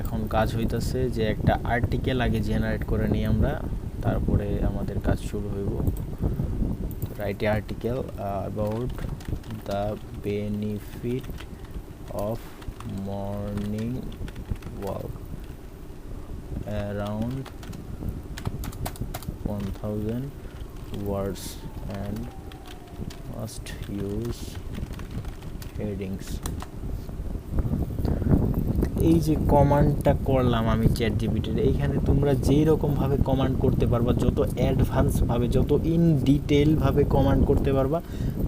এখন কাজ হইতেছে যে একটা আর্টিকেল আগে জেনারেট করে নিই আমরা, তারপরে আমাদের কাজ শুরু হইব। Write a article about the benefit of morning walk around 1000 words and must use headings। এই যে কমান্ডটা করলাম আমি চ্যাট জিপিটির, এইখানে তোমরা যেই রকমভাবে কমান্ড করতে পারবা, যত অ্যাডভান্সভাবে, যত ইন ডিটেলভাবে কমান্ড করতে পারবা,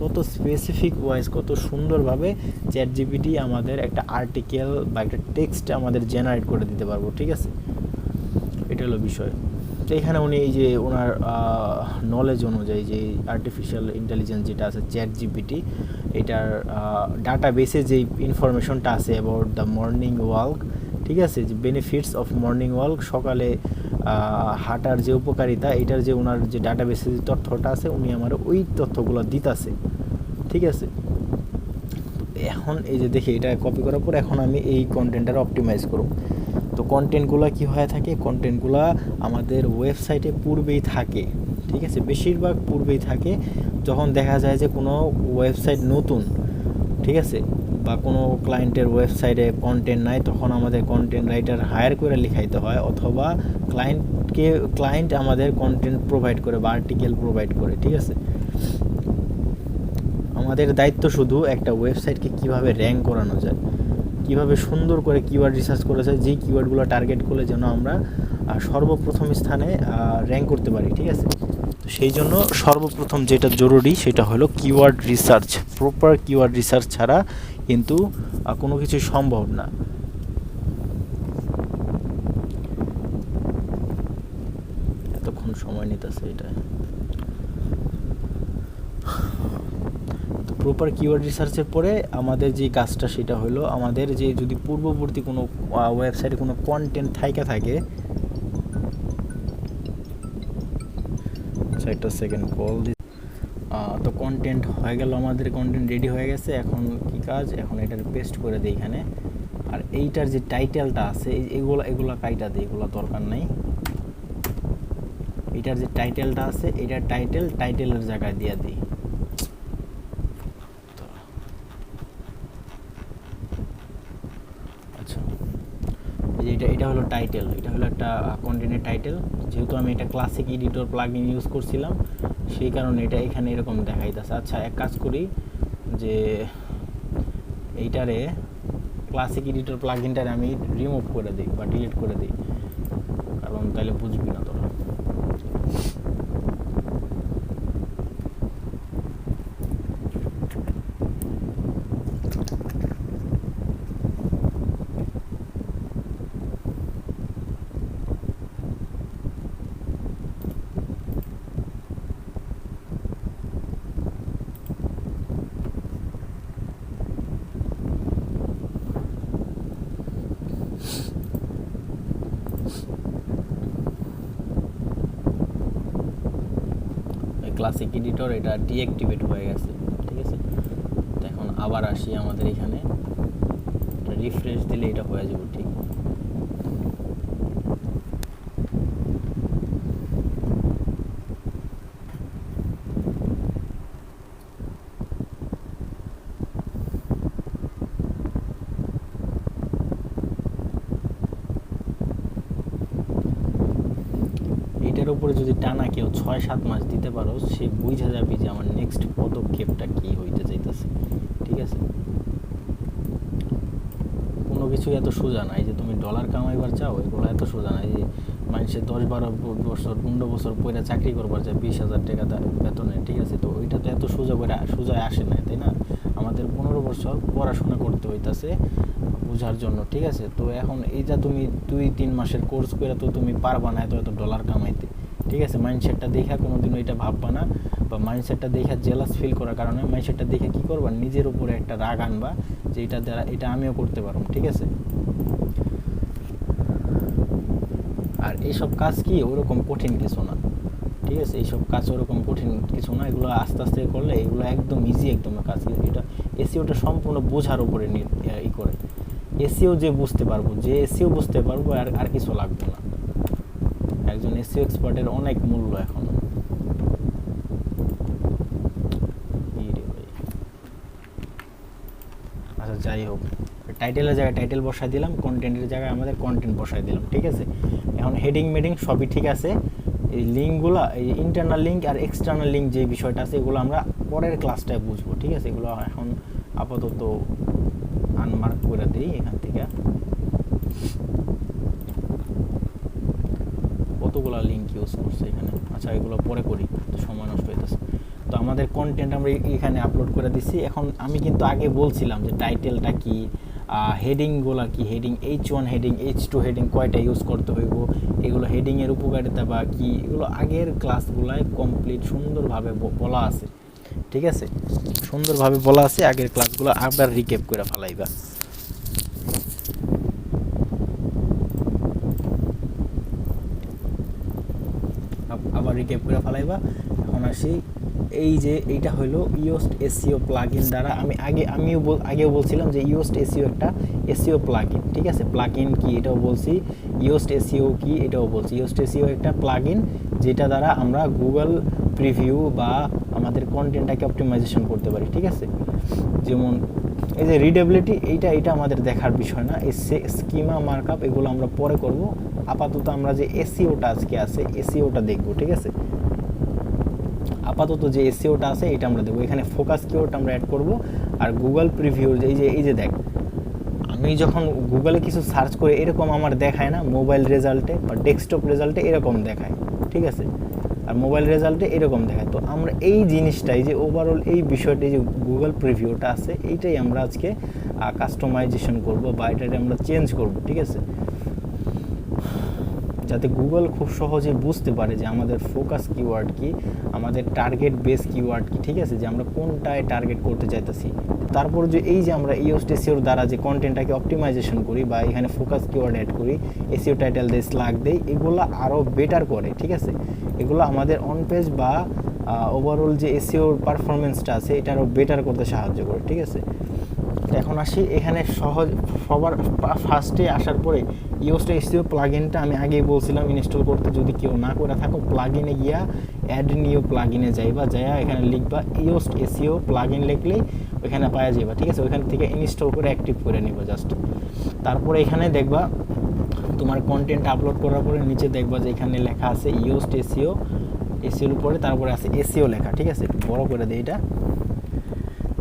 তত স্পেসিফিক ওয়াইজ, কত সুন্দরভাবে চ্যাট জিপিটি আমাদের একটা আর্টিকেল বা একটা টেক্সট আমাদের জেনারেট করে দিতে পারবো। ঠিক আছে, এটা হলো বিষয়। তো এখানে উনি এই যে ওনার নলেজ অনুযায়ী যে আর্টিফিশিয়াল ইন্টেলিজেন্স যেটা আছে চ্যাট জিপিটি, এটার ডাটা বেসে যেই ইনফরমেশনটা আছে অ্যাবাউট দ্য মর্নিং ওয়াক, ঠিক আছে, যে বেনিফিটস অফ মর্নিং ওয়াক, সকালে হাঁটার যে উপকারিতা, এটার যে ওনার যে ডাটা বেসে যে তথ্যটা আছে, উনি আমার ওই তথ্যগুলো দিতেছে। ঠিক আছে, এখন এই যে দেখি এটা কপি করার পর এখন আমি এই কন্টেন্টটা অপটিমাইজ করব। তো কন্টেন্টগুলো কি হয়ে থাকে, কন্টেন্টগুলো আমাদের ওয়েবসাইটে পূর্বেই থাকে। ঠিক আছে, বেশিরভাগ পূর্বেই থাকে। যখন দেখা যায় যে কোনো ওয়েবসাইট নতুন, ঠিক আছে, বা কোনো ক্লায়েন্টের ওয়েবসাইটে কন্টেন্ট নাই, তখন আমাদের কন্টেন্ট রাইটার হায়ার করে লিখাইতে হয়, অথবা ক্লায়েন্ট আমাদের কন্টেন্ট প্রোভাইড করে বা আর্টিকেল প্রোভাইড করে। ঠিক আছে, আমাদের দায়িত্ব শুধু একটা ওয়েবসাইটকে কিভাবে র্যাঙ্ক করানো যায়, কিভাবে সুন্দর করে কিওয়ার্ড রিসার্চ করা যায়, যেই কিওয়ার্ডগুলো টার্গেট করলে যেন আমরা সর্বপ্রথম স্থানে র্যাঙ্ক করতে পারি। ঠিক আছে, তো সেই জন্য সর্বপ্রথম যেটা জরুরি সেটা হলো keyword research. Proper keyword research ছাড়া কিন্তু কোনো কিছু সম্ভব না। এতক্ষণ সময় নিতেছে এটা। প্রপার কিওয়ার্ড রিসার্চের পরে আমাদের যে কাজটা সেটা হলো, আমাদের যে যদি পূর্ববর্তী কোনো ওয়েবসাইটে কোনো কন্টেন্ট থাকে, একটা সেকেন্ড কল দিই। তো কন্টেন্ট হয়ে গেল, আমাদের কন্টেন্ট রেডি হয়ে গেছে। এখন কি কাজ, এখন এটার পেস্ট করে দিই এখানে। আর এইটার যে টাইটেলটা আছে, এগুলো কাইটা দিই, এগুলো দরকার নাই। এটার যে টাইটেলটা আছে, এটার টাইটেলের জায়গায় দিয়ে দিই। এটা হলো টাইটেল, এটা হলো একটা কন্টেন্টের টাইটেল। যেহেতু আমি এটা ক্লাসিক এডিটর প্লাগইন ইউজ করছিলাম, সেই কারণে এটা এখানে এরকম দেখাইতেছে। আচ্ছা, এক কাজ করি, যে এইটারে ক্লাসিক এডিটর প্লাগইনটারে আমি রিমুভ করে দিই বা ডিলিট করে দিই, কারণ তাহলে বুঝবি না তোরা। ক্লাসিক এডিটর এটা ডিঅ্যাক্টিভেট হয়ে গেছে। ঠিক আছে, তো এখন আবার আসি আমাদের এখানে, রিফ্রেশ দিলে এটা হয়ে যাবে। ঠিক, এটার উপরে যদি টানা কেউ 6-7 মাস দিতে পারো, সে বুঝা যাবে যে আমার নেক্সট পদক্ষেপটা কি হইতে চাইতেছে। ঠিক আছে, কোনো কিছু এত সোজা নাই যে তুমি ডলার কামাইবার চাও, এগুলো এত সোজা নাই যে মানুষের 10-12 বছর 15 বছর পরে চাকরি করবার চায় 20,000 টাকা বেতনে। ঠিক আছে, তো ওইটা তো এত সোজায় আসে না, তাই না? আমাদের 15 বছর পড়াশোনা করতে হইতাছে বোঝার জন্য। ঠিক আছে, তো এখন এইটা তুমি 2-3 মাসের কোর্স করে তো তুমি পারবা না এত ডলার কামাইতে। ঠিক আছে, মাইন্ডসেটটা দেখা কোনোদিনও এটা ভাববা না, বা মাইন্ডসেটটা দেখা জেলাস ফিল করার কারণে মাইন্ডসেটটা দেখে কী করবা, নিজের উপরে একটা রাগ আনবা যে এটা দ্বারা এটা আমিও করতে পারবো। ঠিক আছে, আর এইসব কাজ কি ওরকম কঠিন কিছু না। ঠিক আছে, এইসব কাজ ওরকম কঠিন কিছু না, এগুলো আস্তে আস্তে করলে এগুলো একদম ইজি একদম কাজ। এটা এসইওটা সম্পূর্ণ বোঝার উপরে করে। এসইও যে বুঝতে পারবো, যে এসইও বুঝতে পারবো, আর কিছু লাগবে না। একজন এসইও এক্সপার্টের অনেক মূল্য এখন। আচ্ছা যাই হোক, টাইটেলের জায়গায় টাইটেল বসাই দিলাম, কন্টেন্টের জায়গায় আমাদের কন্টেন্ট বসাই দিলাম, ঠিক আছে। এখন হেডিং মেডিং সবই ঠিক আছে। এই লিঙ্কগুলো, এই ইন্টারনাল লিঙ্ক আর এক্সটার্নাল লিঙ্ক যে বিষয়টা আছে, এগুলো আমরা পরের ক্লাসটায় বুঝবো, ঠিক আছে। এগুলো এখন আপাতত আনমার্ক করে দিই এখান থেকে। কতগুলো লিঙ্ক ইউজ করছে এখানে, আচ্ছা এগুলো পরে করি, সময় নষ্ট হইতেছে। তো আমাদের কন্টেন্ট আমরা এখানে আপলোড করে দিচ্ছি। এখন আমি কিন্তু আগে বলছিলাম যে টাইটেলটা কি, হেডিংগুলো কি, heading H1 heading, H2 heading কয়টা ইউজ করতে হইব, এগুলো হেডিংয়ের উপকারিতা বা কি, এগুলো আগের ক্লাসগুলোয় কমপ্লিট সুন্দরভাবে বলা আছে, ঠিক আছে। সুন্দরভাবে বলা আছে আগের ক্লাসগুলো, আবার রিক্যাপ করে ফেলাইবা। আবার রিক্যাপ করে ফেলাইবা। এখন আসি, এই যে এইটা হলো ইয়োস্ট এসইও প্লাগইন দ্বারা আগেও বলছিলাম যে ইয়োস্ট এসইও একটা এসইও প্লাগইন, ঠিক আছে। প্লাগইন কি এটাও বলছি, ইয়োস্ট এসইও কি এটাও বলছি। ইয়োস্ট এসইও একটা প্লাগইন যেটা দ্বারা আমরা গুগল প্রিভিউ বা আমাদের কন্টেন্টটাকে অপটিমাইজেশন করতে পারি, ঠিক আছে। যেমন এই যে রিডেবিলিটি, এইটা আমাদের দেখার বিষয় না। এই স্কিমা মার্কআপ এগুলো আমরা পরে করব। আপাতত আমরা যে এসইওটা আজকে আছে, এসইওটা দেখব, ঠিক আছে। আপাতত যে এসইওটা আছে এটা আমরা দেবো। এখানে ফোকাস কিওয়ার্ড আমরা অ্যাড করব। আর গুগল প্রিভিউর এই যে দেখ, আমি যখন গুগলে কিছু সার্চ করে এরকম আমার দেখায় না, মোবাইল রেজাল্টে বা ডেস্কটপ রেজাল্টে এরকম দেখায়, ঠিক আছে। আর মোবাইল রেজাল্টে এরকম দেখায়। তো আমরা এই জিনিসটাই যে ওভারঅল এই বিষয়টি যে গুগল প্রিভিউটা আছে, এইটাই আমরা আজকে কাস্টমাইজেশন করব বা এটাকে আমরা চেঞ্জ করব, ঠিক আছে, যাতে গুগল খুব সহজে বুঝতে পারে যে আমাদের ফোকাস কিওয়ার্ড কি, আমাদের টার্গেট বেস কিওয়ার্ড কি, ঠিক আছে, যে আমরা কোনটায় টার্গেট করতে চাইতেছি। তারপর যে এই যে আমরা ইয়োস্ট এসইওর দ্বারা যে কন্টেন্টটাকে অপটিমাইজেশন করি বা এখানে ফোকাস কিওয়ার্ড অ্যাড করি, এসইও টাইটেল দেই, স্ল্যাগ দেই, এগুলো আরও বেটার করে, ঠিক আছে। এগুলো আমাদের অন পেজ বা ওভারঅল যে এসইওর পারফরমেন্সটা আছে এটা আরও বেটার করতে সাহায্য করে, ঠিক আছে। এখন আসি, এখানে সবার ফার্স্টে আসার পরে ইয়োস্ট এসইও প্লাগইনটা আমি আগেই বলছিলাম ইনস্টল করতে। যদি কেউ না করে থাকো, প্লাগইনে গিয়া অ্যাড নিউ প্লাগইনে যাইবা, যাইয়া এখানে লিখবা ইয়োস্ট এসইও প্লাগইন, লিখলেই ওইখানে পাওয়া যাবে, ঠিক আছে। ওইখান থেকে ইনস্টল করে অ্যাক্টিভ করে নিবা জাস্ট। তারপরে এখানে দেখবা তোমার কন্টেন্ট আপলোড করার পরে নিচে দেখবা যে এখানে লেখা আছে ইয়োস্ট এসইও, এসইওর উপরে তারপরে আছে এসইও লেখা, ঠিক আছে। বড় করে দেই এটা,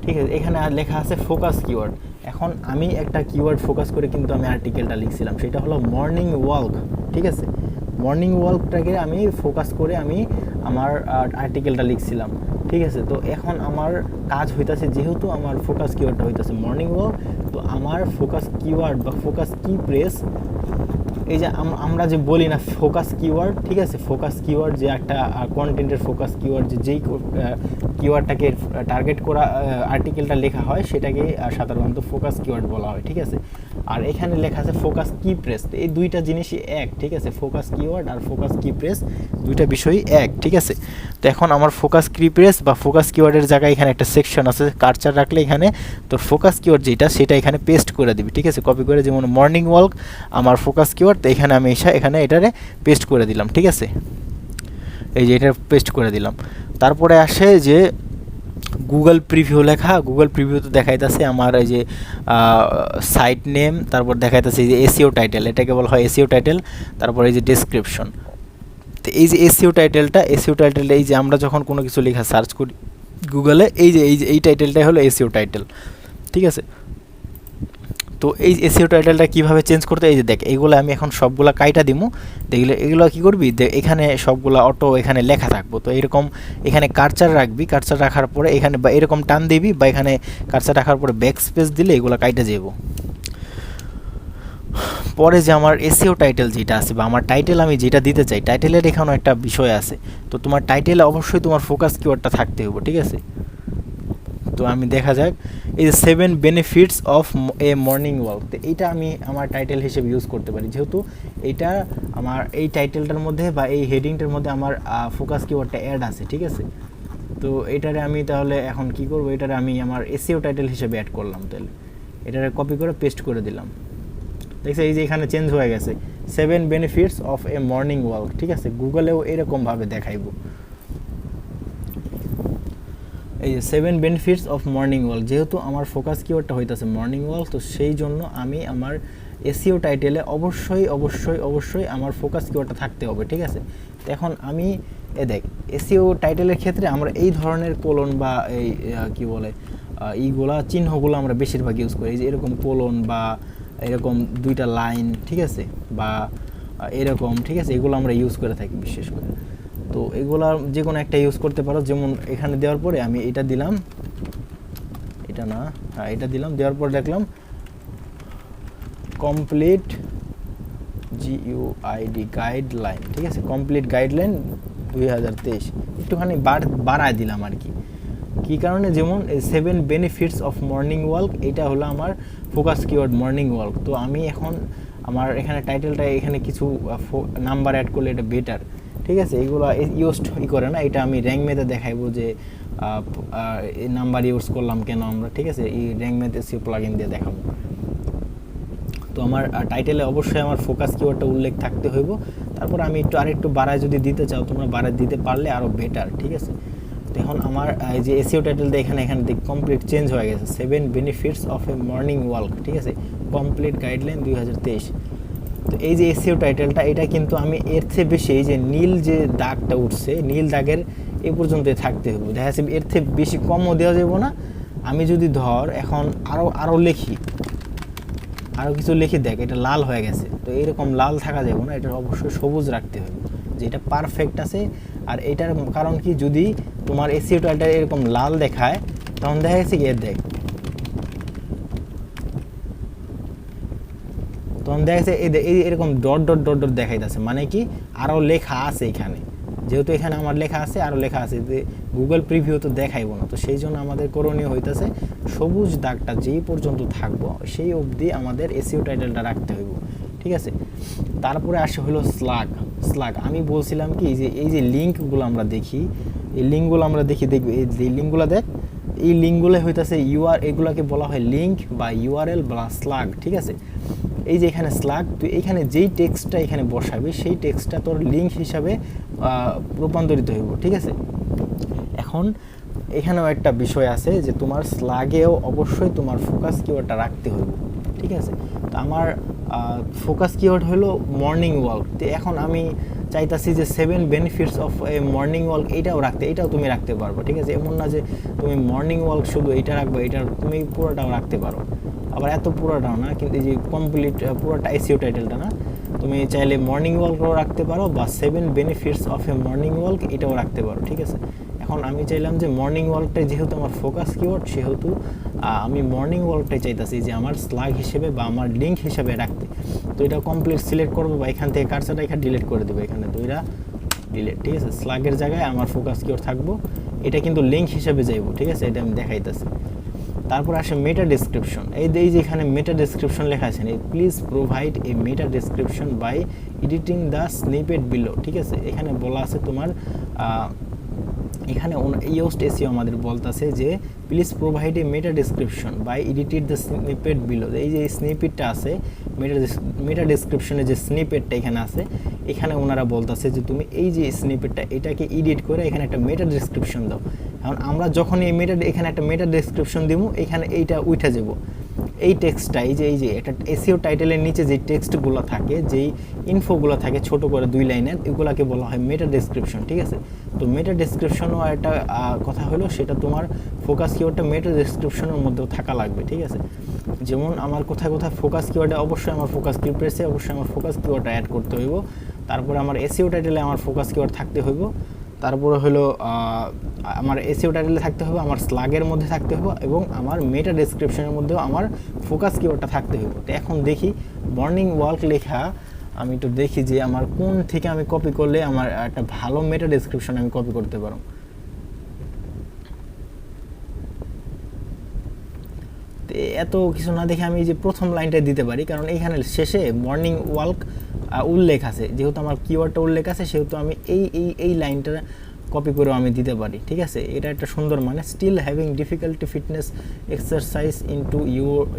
ঠিক আছে। এখানে আর লেখা আছে ফোকাস কিওয়ার্ড। এখন আমি একটা কিওয়ার্ড ফোকাস করে কিন্তু আমি আর্টিকেলটা লিখছিলাম, সেটা হলো মর্নিং ওয়াক, ঠিক আছে। মর্নিং ওয়াকটাকে আমি ফোকাস করে আমি আমার আর্টিকেলটা লিখছিলাম, ঠিক আছে। তো এখন আমার কাজ হইতাছে, যেহেতু আমার ফোকাস কিওয়ার্ডটা হইতাছে মর্নিং ওয়াক, তো আমার ফোকাস কিওয়ার্ড বা ফোকাস কি প্রেস, এই যে আমরা যে বলি না ফোকাস কিওয়ার্ড, ঠিক আছে, ফোকাস কিওয়ার্ড যে একটা কন্টেন্টের ফোকাস কিওয়ার্ড, যেই কিওয়ার্ডটাকে টার্গেট করা আর্টিকেলটা লেখা হয় সেটাকে সাধারণত ফোকাস কিওয়ার্ড বলা হয়, ঠিক আছে। আর এখানে লেখা আছে ফোকাস কি প্রেস, এই দুইটা জিনিসই এক, ঠিক আছে। ফোকাস কিওয়ার্ড আর ফোকাস কি প্রেস দুইটা বিষয়ই এক, ঠিক আছে। তো এখন আমার ফোকাস কি প্রেস বা ফোকাস কিওয়ার্ডের জায়গায় এখানে একটা সেকশন আছে, কার্সার রাখলে এখানে তোর ফোকাস কিওয়ার্ড যেটা সেটা এখানে পেস্ট করে দিবি, ঠিক আছে। কপি করে, যেমন মর্নিং ওয়াক আমার ফোকাস কিওয়ার্ড, তো এখানে আমি এখানে এটারে পেস্ট করে দিলাম, ঠিক আছে। এই যে এটা পেস্ট করে দিলাম। তারপরে আসে যে গুগল প্রিভিউ লেখা, গুগল প্রিভিউতে দেখাইতেছে আমার এই যে সাইট নেম, তারপর দেখাইতেছে এই যে এসইও টাইটেল, এটাকে বলা হয় এসইও টাইটেল, তারপর এই যে ডেসক্রিপশন। তো এই যে এসইও টাইটেলটা এই যে আমরা যখন কোনো কিছু লেখা সার্চ করি গুগলে, এই যে এই টাইটেলটাই হলো এসইও টাইটেল, ঠিক আছে। তো এই এসইও টাইটেলটা কীভাবে চেঞ্জ করতে, এই যে দেখ এইগুলো আমি এখন সবগুলা কাইটা দিমু, দেখলে এগুলো কী করবি, এখানে সবগুলা অটো এখানে লেখা থাকবো। তো এরকম এখানে কার্সার রাখবি, কার্সার রাখার পরে এখানে বা এরকম টান দিবি, বা এখানে কার্সার রাখার পরে ব্যাক স্পেস দিলে এগুলো কাইটা যাব। পরে যে আমার এসইও টাইটেল যেটা আছে বা আমার টাইটেল আমি যেটা দিতে চাই, টাইটেলের এখানেও একটা বিষয় আছে। তো তোমার টাইটেলে অবশ্যই তোমার ফোকাস কিওয়ার্ডটা থাকতে হবে, ঠিক আছে। তো আমি দেখা যাক এই যে 7 benefits of A morning walk, তো এইটা আমি আমার টাইটেল হিসেবে ইউজ করতে পারি, যেহেতু এটা আমার এই টাইটেলটার মধ্যে বা এই হেডিংটার মধ্যে আমার ফোকাস কিওয়ার্ডটা অ্যাড আছে, ঠিক আছে। তো এটারে আমি তাহলে এখন কি করব, এটারে আমি আমার এসইও টাইটেল হিসেবে অ্যাড করলাম, তাহলে এটারে কপি করে পেস্ট করে দিলাম। দেখছো এই যে এখানে চেঞ্জ হয়ে গেছে 7 benefits of A morning walk, ঠিক আছে, গুগলেও এরকমভাবে দেখাইবো। এই যে 7 বেনিফিটস অফ মর্নিং ওয়াক, যেহেতু আমার ফোকাস কিওয়ার্ডটা হইতেছে মর্নিং ওয়াক, তো সেই জন্য আমি আমার এসইও টাইটেলে অবশ্যই অবশ্যই অবশ্যই আমার ফোকাস কিওয়ার্ডটা থাকতে হবে, ঠিক আছে। তো এখন আমি দেখ এসইও টাইটেলের ক্ষেত্রে আমরা এই ধরনের কোলন বা এই কি বলে এইগুলা চিহ্নগুলো আমরা বেশিরভাগ ইউজ করি, এই যে এরকম কোলন বা এরকম দুইটা লাইন, ঠিক আছে, বা এরকম, ঠিক আছে, এগুলো আমরা ইউজ করে থাকি বিশেষ করে। তো এগুলা যে কোনো একটা ইউজ করতে পারো, যেমন এখানে দেওয়ার পরে আমি এটা দিলাম, এটা না, হ্যাঁ এটা দিলাম, দেওয়ার পর দেখলাম কমপ্লিট GUID গাইডলাইন, ঠিক আছে, কমপ্লিট গাইডলাইন 2023 একটুখানি বাড়ায় দিলাম আর কি। কী কারণে, যেমন 7 বেনিফিটস অফ মর্নিং ওয়াক, এটা হলো আমার ফোকাস কিওয়ার্ড মর্নিং ওয়াক। তো আমি এখন আমার এখানে টাইটেলটা এখানে কিছু নাম্বার অ্যাড করলে এটা বেটার, ঠিক আছে, এইগুলো ইউজ করে না, এটা আমি র্যাঙ্ক মেথে দেখাইবো যে এই নাম্বার ইউজ করলাম কেন আমরা, ঠিক আছে, এই র্যাঙ্ক মেথ এসইও প্লাগইন দিয়ে দেখাবো। তো আমার টাইটেলে অবশ্যই আমার ফোকাস কিওয়ার্ডটা উল্লেখ থাকতে হইব। তারপর আমি আরেকটু বাড়ায় যদি দিতে চাও তোমরা বাড়ায় দিতে পারলে আরও বেটার, ঠিক আছে। তো এখন আমার এই যে এসইও টাইটেলটা এখানে দেখ কমপ্লিট চেঞ্জ হয়ে গেছে 7 benefits of A morning walk, ঠিক আছে, কমপ্লিট গাইডলাইন 2023। তো এই যে এসইও টাইটেলটা এটা কিন্তু আমি এর থেকে বেশি, এই যে নীল যে দাগটা উঠছে, নীল দাগের এই পর্যন্তই থাকতে হবে, দেখা যাচ্ছে এর থেকে বেশি কমও দেওয়া যাবে না। আমি যদি ধর এখন আরও লিখি, আরও কিছু লিখে দেখ এটা লাল হয়ে গেছে, তো এইরকম লাল থাকা যাবে না, এটা অবশ্যই সবুজ রাখতে হবে যে এটা পারফেক্ট আছে। আর এটার কারণ কি, যদি তোমার এসইও টাইটেল এরকম লাল দেখায় তখন দেখা গেছে কি দেখ, তখন দেখা যাচ্ছে এই এরকম ডট ডট ডট ডট দেখাইতেছে, মানে কি আরও লেখা আছে এখানে, যেহেতু এখানে আমার লেখা আছে আরও লেখা আছে, যে গুগল প্রিভিউ তো দেখাইব না। তো সেই জন্য আমাদের করণীয় হইতেছে সবুজ দাগটা যেই পর্যন্ত থাকবো সেই অবধি আমাদের এসইও টাইটেলটা রাখতে হইব, ঠিক আছে। তারপরে আসে হলো স্লাগ। আমি বলছিলাম কি যে এই যে লিঙ্কগুলো আমরা দেখি, এই লিঙ্কগুলো আমরা দেখবো এই যে লিঙ্কগুলো দেখ, এই লিঙ্কগুলো হইতেছে এগুলোকে বলা হয় লিঙ্ক বা ইউআরএল বা স্লাগ, ঠিক আছে। এই যে এখানে স্লাগ, তুই এখানে যেই টেক্সটটা এখানে বসাবি সেই টেক্সটটা তোর লিঙ্ক হিসাবে রূপান্তরিত হইব, ঠিক আছে। এখন এখানেও একটা বিষয় আছে যে তোমার স্লাগেও অবশ্যই তোমার ফোকাস কিওয়ার্ডটা রাখতে হইব, ঠিক আছে। তো আমার ফোকাস কিওয়ার্ড হলো মর্নিং ওয়াক। তো এখন আমি চাইতাছি যে 7 benefits of A morning walk এটাও তুমি রাখতে পারবো, ঠিক আছে। এমন না যে তুমি মর্নিং ওয়াক শুধু এটা রাখবে, এটা তুমি পুরোটাও রাখতে পারো, আবার এত পুরোটাও না, কিন্তু এই যে কমপ্লিট পুরোটা এসইও টাইটেলটা না, তুমি চাইলে মর্নিং ওয়াকও রাখতে পারো বা 7 benefits of A morning walk এটাও রাখতে পারো, ঠিক আছে। এখন আমি চাইলাম যে মর্নিং ওয়াকটাই যেহেতু আমার ফোকাস কিওয়ার্ড, সেহেতু আমি মর্নিং ওয়াকটাই চাইতেছি যে আমার স্লাগ হিসেবে বা আমার লিঙ্ক হিসেবে রাখতে। তো এটা কমপ্লিট সিলেক্ট করবো বা এখান থেকে কার্সারটা এখানে ডিলিট করে দেবো, এখানে তো এটা ডিলিট, ঠিক আছে। স্লাগের জায়গায় আমার ফোকাস কিওয়ার্ড থাকবো, এটা কিন্তু লিঙ্ক হিসেবে যাইবো, ঠিক আছে, এটা আমি দেখাইতেছি। তারপর আসে মেটা ডেসক্রিপশন। এই যে এখানে মেটা ডেসক্রিপশন লেখা আছে, please provide a meta description by editing the snippet below, ঠিক আছে। এখানে বলা আছে তোমার এখানে ইউস্ট এসইও আমাদের বলতেছে যে please provide a meta description by edited the snippet below. এই যে স্নিপেটটা আছে মেটা ডেসক্রিপশনে যে স্নিপেটটা এখানে আছে, এখানে ওনারা বলতেছে যে তুমি এই যে স্নিপেটটা এটাকে এডিট করে এখানে একটা মেটা ডেসক্রিপশন দাও। এখন আমরা যখন এখানে একটা মেটা ডেসক্রিপশন দিব, এখানে এইটা উঠে যাব, এই টেক্সটটা এই যে একটা এসইও টাইটেলের নিচে যে টেক্সটগুলো থাকে, যেই ইনফোগুলো থাকে ছোট করে 2 লাইনের, এগুলোকে বলা হয় মেটা ডেসক্রিপশন, ঠিক আছে। তো মেটা ডেসক্রিপশনও একটা কথা হলো, সেটা তোমার ফোকাস কিওয়ার্ডটা মেটা ডেসক্রিপশনের মধ্যেও থাকা লাগবে, ঠিক আছে। যেমন আমার কোথায় ফোকাস কিওয়ার্ডে অবশ্যই আমার ফোকাস কিপ্রেসে অবশ্যই আমার ফোকাস কিওয়ার্ডটা অ্যাড করতে হইব। তারপরে আমার এসইও টাইটেলে আমার ফোকাস কিওয়ার্ড থাকতে হইব। তারপরে হলো আমার এসইও টাইটেলে থাকতে হবে, আমার স্লাগের মধ্যে থাকতে হবে, এবং আমার মেটা ডেসক্রিপশনের মধ্যেও আমার ফোকাস কিওয়ার্ডটা থাকতে হবে। তো এখন দেখি মর্নিং ওয়াক লেখা, আমি একটু দেখি যে আমার কোন থেকে আমি কপি করলে আমার একটা ভালো মেটা ডেসক্রিপশন আমি কপি করতে পারবো। তো এত কিছু না দেখে আমি যে প্রথম লাইনটা দিতে পারি, কারণ এইখানে শেষে মর্নিং ওয়াক উল্লেখ আছে, যেহেতু আমার কিওয়ার্ডটা উল্লেখ আছে, সেহেতু আমি এই লাইনটা কপি করেও আমি দিতে পারি, ঠিক আছে। এটা একটা সুন্দর মানে still having difficulty fitness exercise into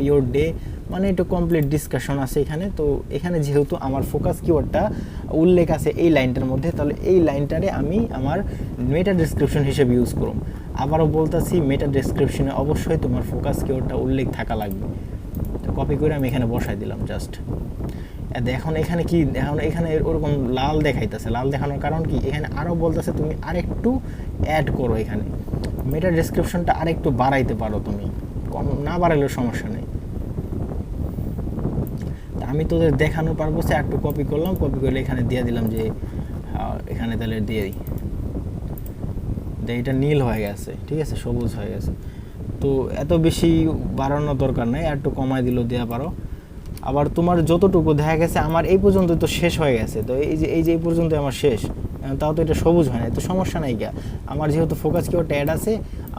your day, মানে এটা কমপ্লিট ডিসকাশন আছে এখানে। তো এখানে যেহেতু আমার ফোকাস কিওয়ার্ডটা উল্লেখ আছে এই লাইনটার মধ্যে, তাহলে এই লাইনটারে আমি আমার মেটা ডেসক্রিপশন হিসেবে ইউজ করব। আবারও বলতেছি, মেটা ডেসক্রিপশনে অবশ্যই তোমার ফোকাস কিওয়ার্ডটা উল্লেখ থাকা লাগবে। তো কপি করে আমি এখানে বসাই দিলাম জাস্ট। এখন এখানে কি, এখন এখানে ওরকম লাল দেখাইতেছে, লাল দেখানোর কারণ কি, এখানে আরও বলতেছে তুমি আরেকটু অ্যাড করো, এখানে মেটা ডেসক্রিপশনটা আরেকটু বাড়াইতে পারো, তুমি কম না বাড়াইলেও সমস্যা নেই। আমি তোদের দেখানো পারবো সে একটু কপি করলাম, কপি করলে এখানে দিয়ে দিলাম যে এখানে তাহলে দিয়ে দিই, এটা নীল হয়ে গেছে, ঠিক আছে, সবুজ হয়ে গেছে। তো এত বেশি বাড়ানোর দরকার নেই, একটু কমায় দিলেও দেওয়া পারো। আবার তোমার যতটুকু দেখা গেছে আমার এই পর্যন্ত তো শেষ হয়ে গেছে, তো এই যে এই পর্যন্ত আমার শেষ, তাও তো এটা সবুজ হয় না, তো সমস্যা নাই গা। আমার যেহেতু ফোকাস কিওয়ার্ড অ্যাড আছে,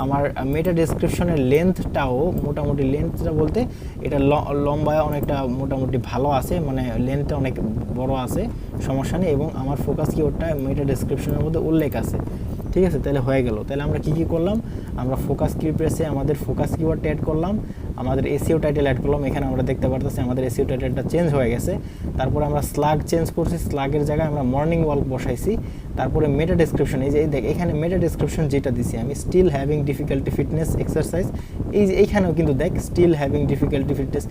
আমার মেটা ডেসক্রিপশনের লেন্থটাও মোটামুটি, লেন্থটা বলতে এটা লম্বায় অনেকটা মোটামুটি ভালো আছে, মানে লেন্থটা অনেক বড় আছে, সমস্যা নেই। এবং আমার ফোকাস কিওয়ার্ডটা মেটা ডেসক্রিপশনের মধ্যে উল্লেখ আছে, ঠিক আছে। তাহলে হয়ে গেল। তাহলে আমরা কি করলাম, আমরা ফোকাস কিপ্রেসে আমাদের ফোকাস কিওয়ার্ড অ্যাড করলাম, আমাদের এসইও টাইটেল অ্যাড করলাম। এখানে আমরা দেখতে পারতেছি আমাদের এসইও টাইটেলটা চেঞ্জ হয়ে গেছে। তারপরে আমরা স্লাগ চেঞ্জ করছি, স্লাগের জায়গায় আমরা মর্নিং ওয়াক বসাইছি। তারপরে মেটা ডেসক্রিপশন, এই যে দেখ এখানে মেটা ডেসক্রিপশন যেটা দিছি আমি, still having difficulty fitness exercise, এই যে এইখানেও কিন্তু দেখ স্টিল হ্যাভিং ডিফিকাল্টি ফিটনেস,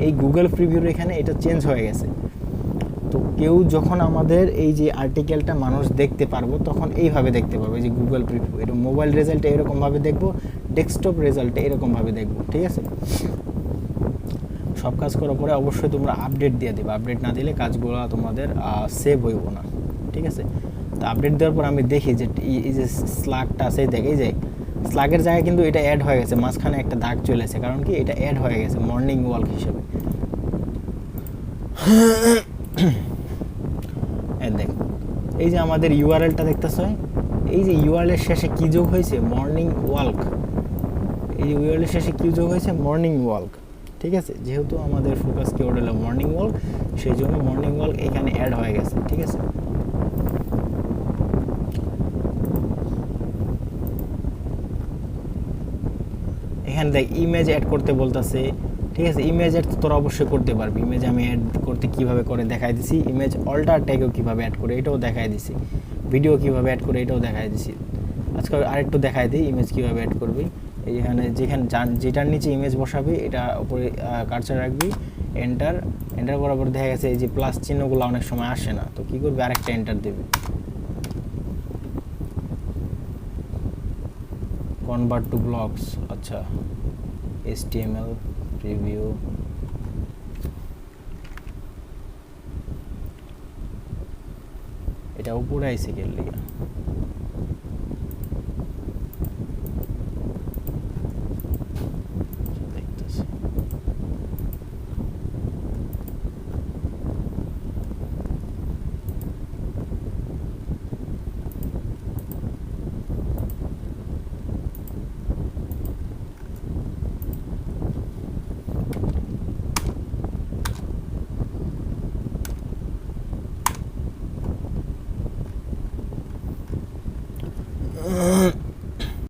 এই গুগল প্রিভিউর এখানে এটা চেঞ্জ হয়ে গেছে। তো কেউ যখন আমাদের এই যে আর্টিকেলটা মানুষ দেখতে পারবো, তখন এইভাবে দেখতে পারবে, যে গুগল প্রিভিউ, এটা মোবাইল রেজাল্টে এরকমভাবে দেখবো, ডেস্কটপ রেজাল্টে এরকমভাবে দেখবো, ঠিক আছে। সব কাজ করার পরে অবশ্যই তোমরা আপডেট দিয়ে দেবে, আপডেট না দিলে কাজগুলো তোমাদের সেভ হইব না, ঠিক আছে। তো আপডেট দেওয়ার পর আমি দেখি যে এই যে স্লাগটা আছে, দেখ এই যে স্লাগের জায়গায় কিন্তু এটা অ্যাড হয়ে গেছে, মাঝখানে একটা দাগ চলে এসেছে, কারণ কি এটা অ্যাড হয়ে গেছে মর্নিং ওয়াক হিসেবে। দেখ এই যে আমাদের ইউআরএলটা দেখতেছ, এই যে ইউআরএল শেষে কি যোগ হয়েছে, মর্নিং ওয়াক, এই যে ইউআরএল শেষে কি যোগ হয়েছে, মর্নিং ওয়াক, ঠিক আছে। যেহেতু আমাদের ফোকাস কিওয়ার্ড হলো মর্নিং ওয়াক, সেই জন্য মর্নিং ওয়াক এখানে অ্যাড হয়ে গেছে, ঠিক আছে। এখানে দেখ ইমেজ অ্যাড করতে বলতেছে, ঠিক আছে। ইমেজ অ্যাড তোরা অবশ্যই করতে পারবি, ইমেজ আমি অ্যাড করতে কীভাবে করে দেখাই দিছি, ইমেজ অল্টার ট্যাগও কীভাবে অ্যাড করে এটাও দেখাই দিছি, ভিডিও কীভাবে অ্যাড করে এটাও দেখাই দিছি। আজকে আরেকটু দেখাই দিই ইমেজ কীভাবে অ্যাড করবি। এইখানে যেটার নিচে ইমেজ বসাবি, এটা উপরে কার্সার রাখবি, এন্টার করার পর দেখা গেছে এই যে প্লাস চিহ্নগুলো অনেক সময় আসে না, তো কী করবি, আরেকটা এন্টার দিবি, কনভার্ট টু ব্লগস, আচ্ছা HTML প্রিভিউ, এটা উপরে আইসে গেল,